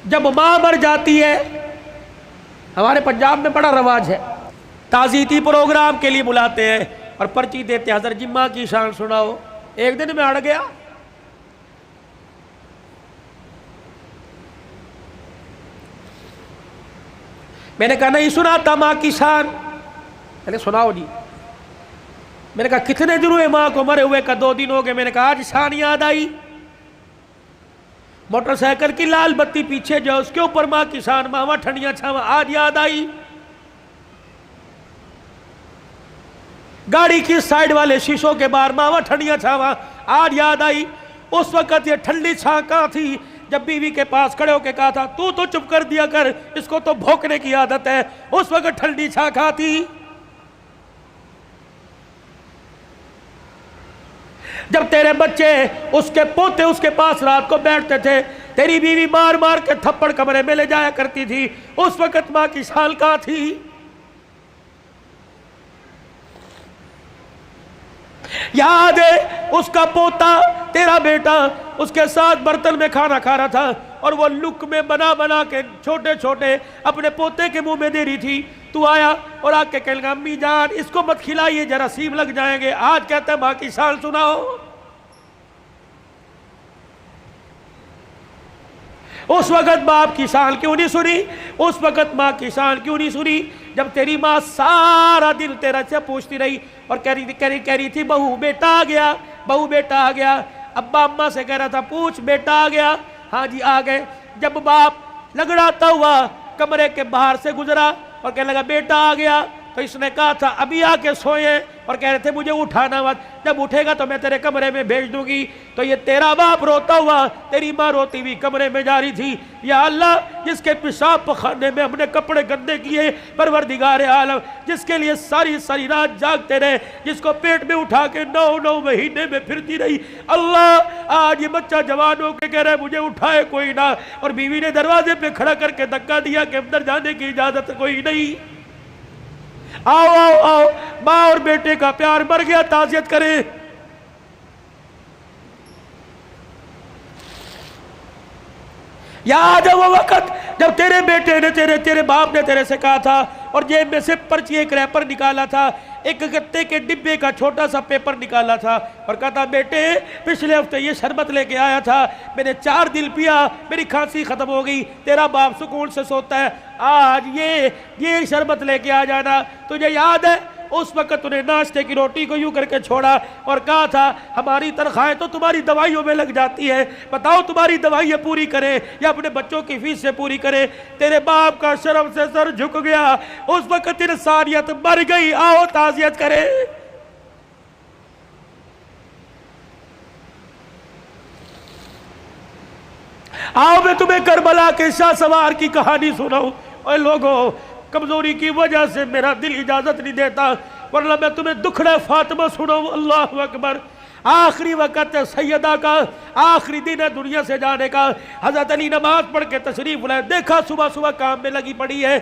جب ماں مر جاتی ہے، ہمارے پنجاب میں بڑا رواج ہے، تعزیتی پروگرام کے لیے بلاتے ہیں اور پرچی دیتے ہیں، حضرت جی ماں کی شان سناؤ۔ ایک دن میں اڑ گیا، میں نے کہا نہیں سناتا ماں کی شان، میں نے سناؤ جی۔ میں نے کہا کتنے دن ہوئے ماں کو مرے ہوئے؟ کا 2 دن ہو گئے۔ میں نے کہا آج شان یاد آئی، موٹر سائیکل کی لال بتی پیچھے جو اس کے اوپر ماں کی شان، ماما ٹھنڈیاں چھاواں، آج یاد آئی۔ گاڑی کی سائیڈ والے شیشوں کے باہر ماما ٹھنڈیاں چھاواں، آج یاد آئی۔ اس وقت یہ ٹھنڈی چھاں کہاں تھی جب بیوی کے پاس کھڑے ہو کے کہا تھا تو چپ کر دیا کر، اس کو تو بھوکنے کی عادت ہے، اس وقت ٹھنڈی چھاں کہاں تھی؟ جب تیرے بچے اس کے پوتے اس کے پاس رات کو بیٹھتے تھے، تیری بیوی مار مار کے تھپڑ کمرے میں لے جایا کرتی تھی، اس وقت ماں کی شان کہاں تھی؟ یاد ہے اس کا پوتا تیرا بیٹا اس کے ساتھ برتن میں کھانا کھا رہا تھا اور وہ لک میں بنا بنا کے چھوٹے چھوٹے اپنے پوتے کے منہ میں دے رہی تھی، تو آیا اور آ کے کہنے لگا امی جان اس کو مت کھلائیے جراثیم لگ جائیں گے۔ آج کہتا ہے ماں کی شان سناؤ۔ اس وقت باپ کی شان کیوں نہیں سنی؟ اس وقت ماں کی شان کیوں نہیں سنی؟ جب تیری ماں سارا دن تیرا سے پوچھتی رہی اور کہہ رہی تھی بہو بیٹا آ گیا، بہو بیٹا آ گیا، ابا اماں سے کہہ رہا تھا پوچھ بیٹا آ گیا، ہاں جی آ گئے۔ جب باپ لگڑاتا ہوا کمرے کے باہر سے گزرا اور کہنے لگا بیٹا آ گیا، تو اس نے کہا تھا ابھی آ کے سوئے اور کہہ رہے تھے مجھے اٹھانا مت، جب اٹھے گا تو میں تیرے کمرے میں بھیج دوں گی۔ تو یہ تیرا باپ روتا ہوا تیری ماں روتی ہوئی کمرے میں جا رہی تھی، یا اللہ جس کے پیشاب پخانے میں ہم نے کپڑے گندے کیے، پروردگار عالم جس کے لیے ساری ساری رات جاگتے رہے، جس کو پیٹ میں اٹھا کے 9 مہینے میں پھرتی رہی، اللہ آج یہ بچہ جوان ہو کے کہہ رہا ہے مجھے اٹھائے کوئی نہ، اور بیوی نے دروازے پہ کھڑا کر کے دھکا دیا کہ اندر جانے کی اجازت کوئی نہیں۔ آؤ آؤ آؤ، ماں اور بیٹے کا پیار مر گیا، تعزیت کریں۔ یاد ہے وہ وقت جب تیرے بیٹے نے تیرے باپ نے تیرے سے کہا تھا اور جیب میں سے پرچی ایک ریپر نکالا تھا، ایک گتے کے ڈبے کا چھوٹا سا پیپر نکالا تھا اور کہا تھا بیٹے پچھلے ہفتے یہ شربت لے کے آیا تھا، میں نے 4 دن پیا، میری کھانسی ختم ہو گئی، تیرا باپ سکون سے سوتا ہے، آج یہ شربت لے کے آ جانا۔ تجھے یاد ہے اس وقت انہیں ناشتے کی روٹی کو یوں کر کے چھوڑا اور کہا تھا ہماری تنخواہیں تو تمہاری دوائیوں میں لگ جاتی ہے، بتاؤ تمہاری دوائیاں پوری کریں یا اپنے بچوں کی فیس سے پوری کریں۔ تیرے باپ کا شرم سے سر جھک گیا، اس وقت انسانیت مر گئی، آؤ تعزیت کریں۔ آؤ میں تمہیں کربلا کے شاہ سوار کی کہانی سناؤں۔ اے لوگوں کمزوری کی وجہ سے میرا دل اجازت نہیں دیتا، ورنہ میں تمہیں دکھڑا فاطمہ سناؤں۔ اللہ اکبر۔ آخری وقت سیدہ کا، آخری دن ہے دنیا سے جانے کا، حضرت علی نماز پڑھ کے تشریف لائے، دیکھا صبح صبح کام میں لگی پڑی ہے۔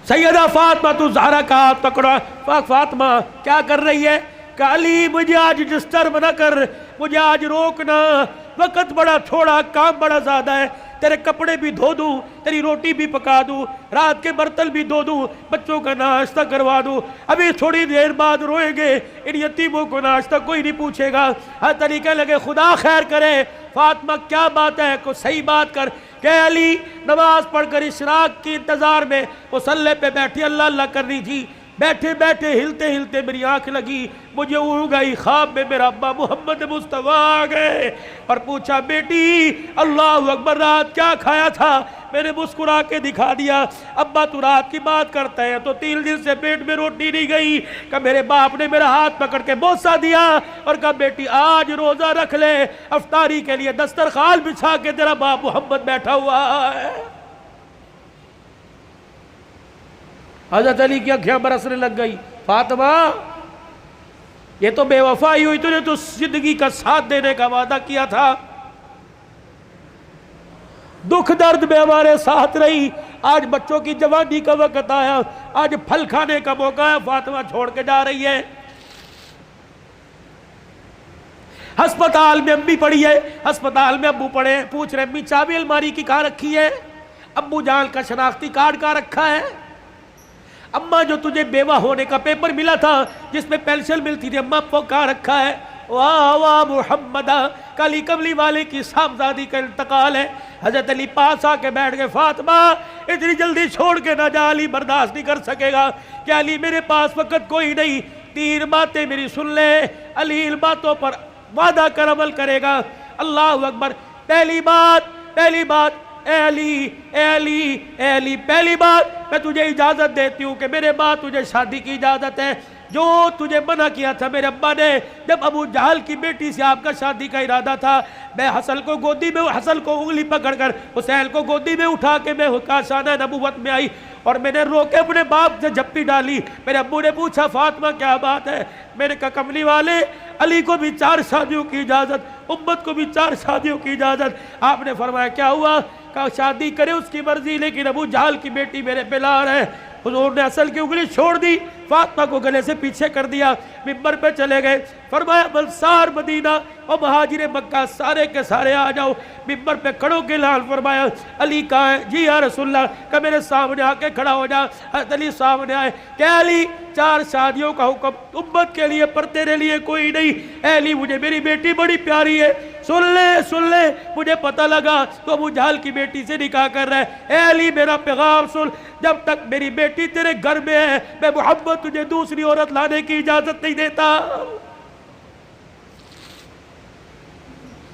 سیدہ فاطمہ تو زہرا کا ہاتھ پکڑا، فاطمہ کیا کر رہی ہے؟ کہ علی مجھے آج ڈسٹرب نہ کر، مجھے آج روکنا، وقت بڑا تھوڑا، کام بڑا زیادہ ہے، تیرے کپڑے بھی دھو دوں، تیری روٹی بھی پکا دوں، رات کے برتن بھی دھو دوں، بچوں کا ناشتہ کروا دوں، ابھی تھوڑی دیر بعد روئیں گے، ان یتیموں کو ناشتہ کوئی نہیں پوچھے گا۔ ہر طریقے لگے خدا خیر کرے۔ فاطمہ کیا بات ہے، کوئی صحیح بات کر۔ کہ علی نماز پڑھ کر اشراق کی انتظار میں مصلی پہ بیٹھی اللہ اللہ کر رہی تھی، بیٹھے بیٹھے ہلتے ہلتے میری آنکھ لگی، مجھے اڑ گئی، خواب میں میرا ابا محمد مصطفیٰ آ گئے اور پوچھا بیٹی اللہ اکبر رات کیا کھایا تھا؟ میں نے مسکرا کے دکھا دیا۔ ابا تو رات کی بات کرتا ہے تو 3 دن سے پیٹ میں روٹی نہیں گئی۔ کہ میرے باپ نے میرا ہاتھ پکڑ کے بوسہ دیا اور کہا بیٹی آج روزہ رکھ لے، افطاری کے لیے دسترخوان بچھا کے تیرا باپ محمد بیٹھا ہوا ہے۔ حضرت علی کی آنکھیں برسنے لگ گئی، فاطمہ یہ تو بے وفائی ہوئی، تجھے تو زندگی کا ساتھ دینے کا وعدہ کیا تھا، دکھ درد میں ہمارے ساتھ رہی، آج بچوں کی جوانی کا وقت آیا، آج پھل کھانے کا موقع ہے، فاطمہ چھوڑ کے جا رہی ہے۔ ہسپتال میں امی پڑی ہے، ہسپتال میں ابو پڑے، پوچھ رہے امی چابی الماری کی کہاں رکھی ہے؟ ابو جان کا شناختی کارڈ کہاں رکھا ہے؟ اماں جو تجھے بیوہ ہونے کا پیپر ملا تھا جس میں پینشن ملتی تھی، اماں وہ کہاں رکھا ہے؟ واہ واہ محمد، کالی کملی والے کی صاحبزادی کا انتقال ہے۔ حضرت علی پاس آ کے بیٹھ گئے، فاطمہ اتنی جلدی چھوڑ کے نہ جا، علی برداشت نہیں کر سکے گا کہ علی میرے پاس وقت کوئی نہیں، 3 باتیں میری سن لے، علی ان باتوں پر وعدہ کر عمل کرے گا۔ اللہ اکبر۔ پہلی بات اے علی اے علی اے علی، پہلی بات میں تجھے اجازت دیتی ہوں کہ میرے بعد تجھے شادی کی اجازت ہے۔ جو تجھے منع کیا تھا میرے ابا نے جب ابو جہل کی بیٹی سے آپ کا شادی کا ارادہ تھا، میں حسن کو گودی میں، حسن کو انگلی پکڑ کر حسین کو گودی میں اٹھا کے میں کاشانہ نبوت میں آئی اور میں نے رو کے اپنے باپ سے جھپی ڈالی۔ میرے ابو نے پوچھا فاطمہ کیا بات ہے؟ میں نے کہا کملی والے، علی کو بھی 4 شادیوں کی اجازت، امت کو بھی 4 شادیوں کی اجازت۔ آپ نے فرمایا کیا ہوا؟ کہا شادی کرے اس کی مرضی، لیکن ابو جہل کی بیٹی میرے پہ لار ہے۔ حضور نے حسن کی انگلی چھوڑ دی، فاطمہ کو گلے سے پیچھے کر دیا، منبر پہ چلے گئے۔ فرمایا انصار مدینہ اور مہاجر مکہ سارے کے سارے آ جاؤ۔ منبر پہ کھڑوں کے لال فرمایا علی کہاں ہے؟ جی یا رسول اللہ، کہ میرے سامنے آ کے کھڑا ہو جا۔ حضرت علی سامنے آئے کہ علی 4 شادیوں کا حکم امت کے لیے پر تیرے لیے کوئی نہیں۔ اے علی مجھے میری بیٹی بڑی پیاری ہے، سن لے مجھے پتہ لگا تو ابو جہل کی بیٹی سے نکاح کر رہا ہے۔ اے علی میرا پیغام سن، جب تک میری بیٹی تیرے گھر میں ہے میں محمد تجھے دوسری عورت لانے کی اجازت نہیں دیتا۔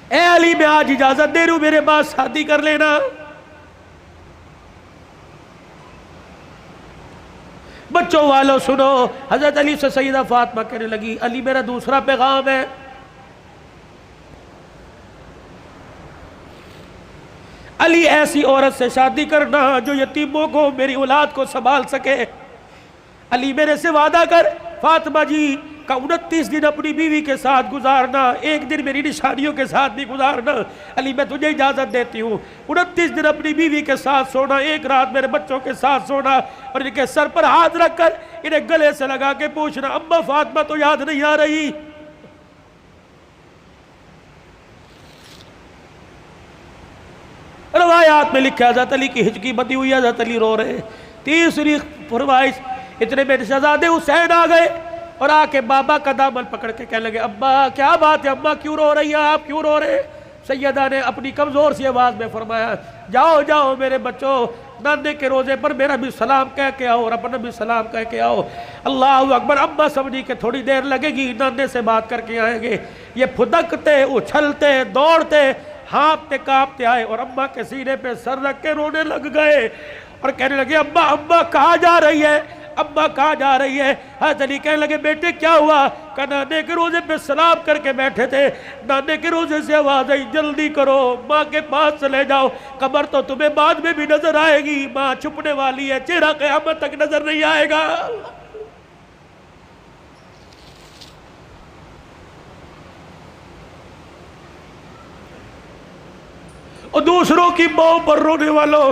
اے علی میں آج اجازت دے رہا ہوں، میرے بعد شادی کر لینا۔ بچوں والوں سنو، حضرت علی سے سیدہ فاطمہ کہنے لگی علی میرا دوسرا پیغام ہے، علی ایسی عورت سے شادی کرنا جو یتیموں کو، میری اولاد کو سنبھال سکے۔ علی میرے سے وعدہ کر فاطمہ جی کا 29 دن اپنی بیوی کے ساتھ گزارنا، 1 دن میری نشانیوں کے ساتھ بھی گزارنا۔ علی میں تجھے اجازت دیتی ہوں، 29 دن اپنی بیوی کے ساتھ سونا، 1 رات میرے بچوں کے ساتھ سونا، اور ان کے سر پر ہاتھ رکھ کر انہیں گلے سے لگا کے پوچھنا اما فاطمہ تو یاد نہیں آ رہی؟ روایات میں لکھا حضرت علی کی ہچکی بندی ہوئی، حضرت علی رو رہے۔ تیسری فرمائش، اتنے میں شہزادے حسین آ گئے اور آ کے بابا کا دامن پکڑ کے کہنے لگے ابا کیا بات ہے، ابا کیوں رو رہی ہیں آپ، کیوں رو رہے؟ سیدہ نے اپنی کمزور سی آواز میں فرمایا جاؤ جاؤ میرے بچوں، نانے کے روزے پر میرا بھی سلام کہہ کے آؤ اور اپنا بھی سلام کہہ کے آؤ۔ اللہ اکبر۔ ابا سمجھی کہ تھوڑی دیر لگے گی، نانے سے بات کر کے آئیں گے۔ یہ پھدکتے اچھلتے دوڑتے ہانپتے کانپتے آئے اور اماں کے سینے پہ سر رکھ کے رونے لگ گئے اور کہنے لگے ابا ابا کہاں جا رہی ہے، ابا کہاں جا رہی ہے؟ حضرت علی کہنے لگے بیٹے کیا ہوا؟ کہ نانے کے روزے پہ سلام کر کے بیٹھے تھے، نانے کے روزے سے آواز آئی جلدی کرو ماں کے پاس چلے جاؤ، قبر تو تمہیں بعد میں بھی نظر آئے گی، ماں چھپنے والی ہے، چہرہ قیامت تک نظر نہیں آئے گا۔ اور دوسروں کی ماں پر رونے والوں،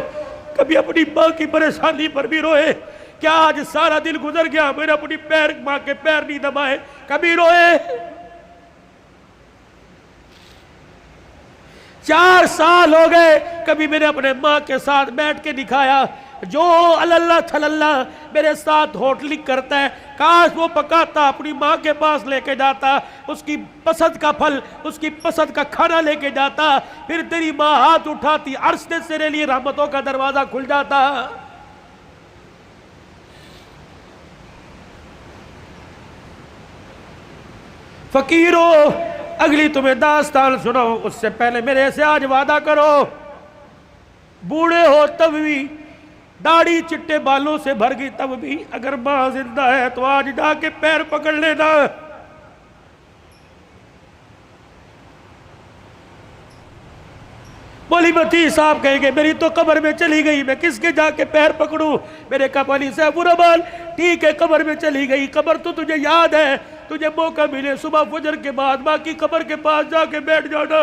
کبھی اپنی ماں کی پریشانی پر بھی روئے۔ کیا آج سارا دن گزر گیا میرا اپنی ماں کے پیر نہیں دبائے، کبھی روئے؟ 4 سال ہو گئے کبھی میں نے اپنے ماں کے ساتھ بیٹھ کے دکھایا، جو اللہ تھلاللہ میرے ساتھ ہوٹلنگ کرتا ہے کاش وہ پکاتا اپنی ماں کے پاس لے کے جاتا، اس کی پسند کا پھل، اس کی پسند کا کھانا لے کے جاتا، پھر تیری ماں ہاتھ اٹھاتی، عرش سے تیرے لیے رحمتوں کا دروازہ کھل جاتا۔ فقیرو اگلی تمہیں داستان سناؤ اس سے پہلے میرے سے آج وعدہ کرو، بوڑھے ہو تب بھی، داڑھی چٹے بالوں سے بھر گئی تب بھی، اگر ماں زندہ ہے تو آج جا کے پیر پکڑ لینا۔ مولی متی صاحب کہیں گے میری تو قبر میں چلی گئی، میں کس کے جا کے پیر پکڑوں؟ میرے کہا مولی صاحب الرحمن ٹھیک ہے قبر میں چلی گئی، قبر تو تجھے یاد ہے، تجھے موقع ملے صبح فجر کے بعد ماں کی قبر کے پاس جا کے بیٹھ جانا،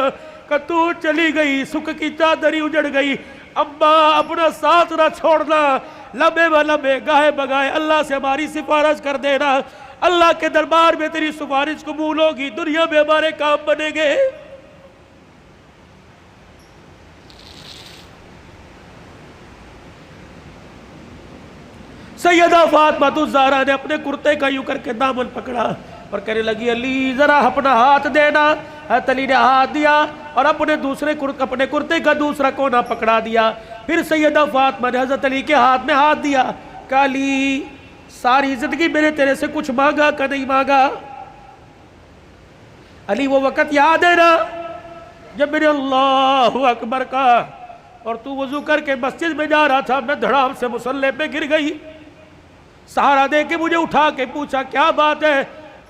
کہ تو چلی گئی، سکھ کی چادری اجڑ گئی، اماں اپنا ساتھ نہ چھوڑنا، لمحے و لمحے گاہے بگاہے اللہ سے ہماری سفارش کر دینا، اللہ کے دربار میں تیری سفارش قبول ہوگی، دنیا میں ہمارے کام بنے گے۔ سیدہ فاطمہ الزہرا نے اپنے کرتے کا یوں کر کے دامن پکڑا اور کہنے لگی علی ذرا اپنا ہاتھ دینا۔ حضرت علی نے ہاتھ دیا اور اپنے کرتے کا دوسرا کونا پکڑا دیا۔ پھر سیدہ فاطمہ نے حضرت علی کے ہاتھ میں ہاتھ دیا، کہا علی ساری زندگی میں نے تیرے سے کچھ مانگا کہ نہیں مانگا؟ علی وہ وقت یاد ہے نا جب میں نے اللہ اکبر کہا اور تو وضو کر کے مسجد میں جا رہا تھا، میں دھڑام سے مصلی پہ گر گئی، سہارا دے کے مجھے اٹھا کے پوچھا کیا بات ہے؟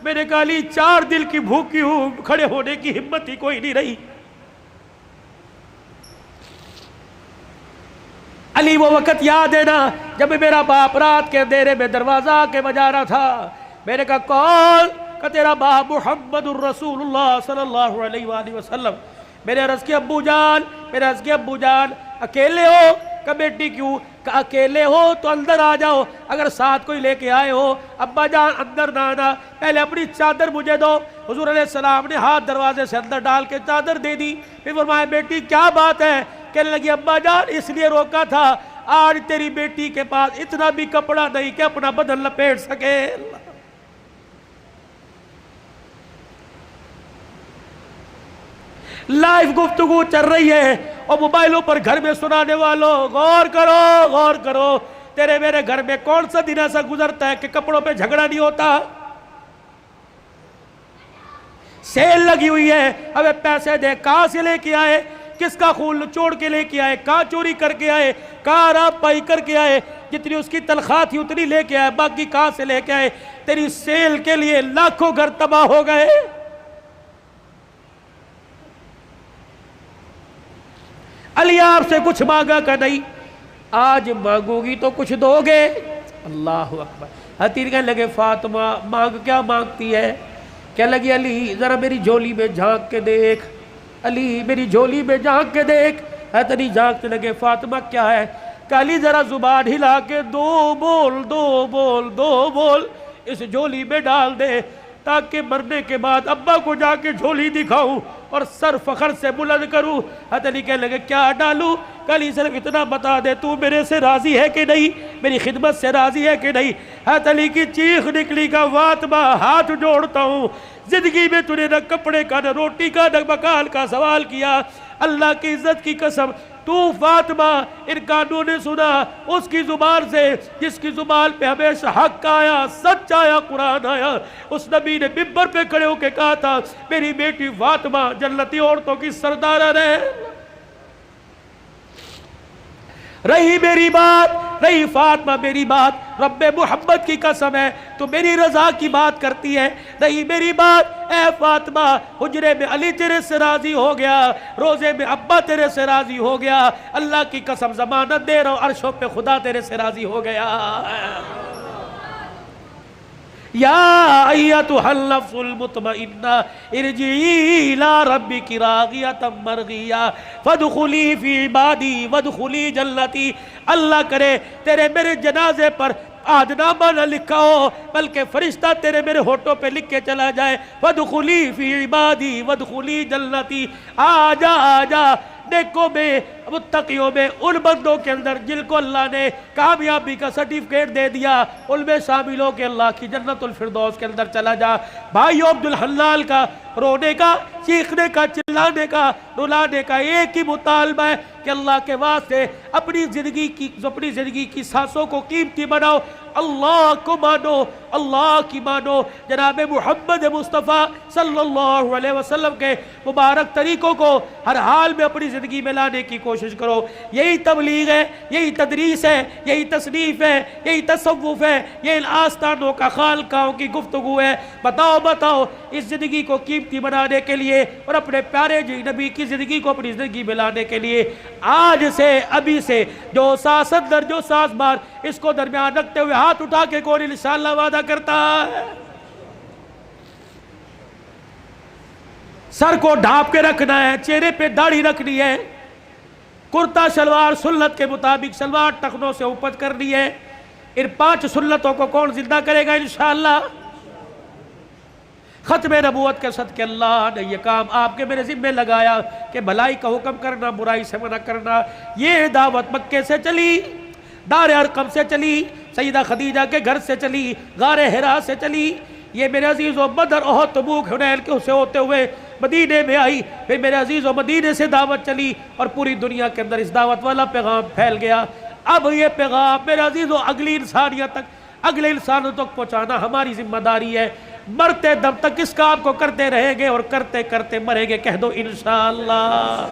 میں نے کہا علی 4 دل کی بھوکی ہوں، کھڑے ہونے کی ہمت ہی کوئی نہیں رہی۔ علی وہ وقت یاد ہے نا جب میرا باپ رات کے اندھیرے میں دروازہ کے بجا رہا تھا، میں نے کہا کون؟ کہ تیرا باپ محمد الرسول اللہ صلی اللہ علیہ وآلہ وسلم۔ میرے عرض کی ابو جان اکیلے ہو؟ کہ بیٹی کیوں؟ کہ اکیلے ہو تو اندر آ جاؤ، اگر ساتھ کوئی لے کے آئے ہو ابا جان اندر نہ آنا، پہلے اپنی چادر مجھے دو۔ حضور علیہ السلام نے ہاتھ دروازے سے اندر ڈال کے چادر دے دی۔ پھر فرمایا بیٹی کیا بات ہے؟ کہنے لگی ابا جان اس لیے روکا تھا، آج تیری بیٹی کے پاس اتنا بھی کپڑا نہیں کہ اپنا بدن لپیٹ سکے۔ لائیو گفتگو چل رہی ہے اور موبائلوں پر گھر میں سنانے والوں غور کرو، تیرے میرے گھر میں کون سا دن ایسا گزرتا ہے کہ کپڑوں پہ جھگڑا نہیں ہوتا؟ سیل لگی ہوئی ہے، ابے پیسے دے، کہاں سے لے کے آئے؟ کس کا خون چوڑ کے لے کے آئے؟ کہاں چوری کر کے آئے؟ کہاں راب پائی کر کے آئے؟ جتنی اس کی تنخواہ تھی اتنی لے کے آئے، باقی کہاں سے لے کے آئے؟ تیری سیل کے لیے لاکھوں گھر تباہ ہو گئے۔ علی آپ سے کچھ مانگا کہ نہیں؟ آج مانگو گی تو کچھ دو گے؟ اللہ اکبر۔ حتیر کہنے لگے فاطمہ مانگ کیا مانگتی ہے؟ کہنے لگی علی ذرا میری جھولی میں جھانک کے دیکھ، علی میری جھولی میں جھانک کے دیکھ۔ حضرت علی جھانکنے لگے فاطمہ کیا ہے؟ کہ علی ذرا زبان ہلا کے دو بول اس جھولی میں ڈال دے تاکہ مرنے کے بعد ابا کو جا کے جھولی دکھاؤں اور سر فخر سے بلند کروں۔ حضرت علی کہنے لگے کیا ڈالوں؟ کہ علی صرف اتنا بتا دے تو میرے سے راضی ہے کہ نہیں، میری خدمت سے راضی ہے کہ نہیں؟ حضرت علی کی چیخ نکلی کہ فاطمہ ہاتھ جوڑتا ہوں، زندگی میں تو نے نہ کپڑے کا نہ روٹی کا نہ مکان کا سوال کیا، اللہ کی عزت کی قسم تو فاطمہ ان کانوں نے سنا اس کی زبان سے جس کی زبان پہ ہمیشہ حق آیا، سچ آیا، قرآن آیا۔ اس نبی نے ممبر پہ کھڑے ہو کے کہا تھا میری بیٹی فاطمہ جنتی عورتوں کی سردارہ رہے۔ رہی میری بات، رہی فاطمہ میری بات، رب محمد کی قسم ہے تو میری رضا کی بات کرتی ہے، رہی میری بات اے فاطمہ حجرے میں علی تیرے سے راضی ہو گیا، روزے میں ابا تیرے سے راضی ہو گیا، اللہ کی قسم ضمانت دے رہا ہوں عرشوں پہ خدا تیرے سے راضی ہو گیا۔ یا ایتھا النفس المطمئنہ ارجعی الی ربک راضیۃ مرضیہ فادخلی فی عبادی وادخلی جنتی۔ اللہ کرے تیرے میرے جنازے پر آدنامہ نہ لکھا ہو بلکہ فرشتہ تیرے میرے ہوٹوں پہ لکھ کے چلا جائے فادخلی فی عبادی وادخلی جنتی۔ آجا نیکوں میں متقیوں میں ان بندوں کے اندر جن کو اللہ نے کامیابی کا سرٹیفکیٹ دے دیا ان میں شامل ہو کے اللہ کی جنت الفردوس کے اندر چلا جا۔ بھائیو عبدالحلال کا رونے کا، چیخنے کا، چلانے کا، رلانے کا ایک ہی مطالبہ ہے کہ اللہ کے واسطے اپنی زندگی کی سانسوں کو قیمتی بناؤ، اللہ کو مانو، اللہ کی مانو، جناب محمد مصطفیٰ صلی اللہ علیہ وسلم کے مبارک طریقوں کو ہر حال میں اپنی زندگی میں لانے کی کوشش کرو۔ یہی تبلیغ ہے، یہی تدریس ہے، یہی تصنیف ہے، یہی تصوف ہے، یہ آستانوں کا خالقاہوں کی گفتگو ہے۔ بتاؤ اس زندگی کو قیمتی بنانے کے لیے اور اپنے پیارے نبی کی زندگی کو اپنی زندگی میں لانے کے لیے آج سے ابھی سے جو ساس اندر جو ساس بار اس کو درمیان رکھتے ہوئے ہاتھ اٹھا کے کون انشاءاللہ وعدہ کرتا ہے؟ سر کو ڈھانپ کے رکھنا ہے، چہرے پہ داڑھی رکھنی ہے، کرتا شلوار سنت کے مطابق شلوار ٹخنوں سے اوپر کرنی ہے۔ ان 5 سنتوں کو کون زندہ کرے گا انشاءاللہ؟ ختم نبوت کے صدقے اللہ نے یہ کام آپ کے میرے ذمہ لگایا کہ بھلائی کا حکم کرنا، برائی سے منع کرنا۔ یہ دعوت مکے سے چلی، دار ارقم سے چلی، سیدہ خدیجہ کے گھر سے چلی، غار حرا سے چلی، یہ میرے عزیزو بدر، احد، تبوک، حنین کے سے ہوتے ہوئے مدینے میں آئی، پھر میرے عزیزو مدینے سے دعوت چلی اور پوری دنیا کے اندر اس دعوت والا پیغام پھیل گیا۔ اب یہ پیغام میرے عزیزو اگلی انسانیت تک، اگلے انسانوں تک پہنچانا ہماری ذمہ داری ہے۔ مرتے دم تک اس کام کو کرتے رہیں گے اور کرتے کرتے مریں گے۔ کہہ دو انشاءاللہ۔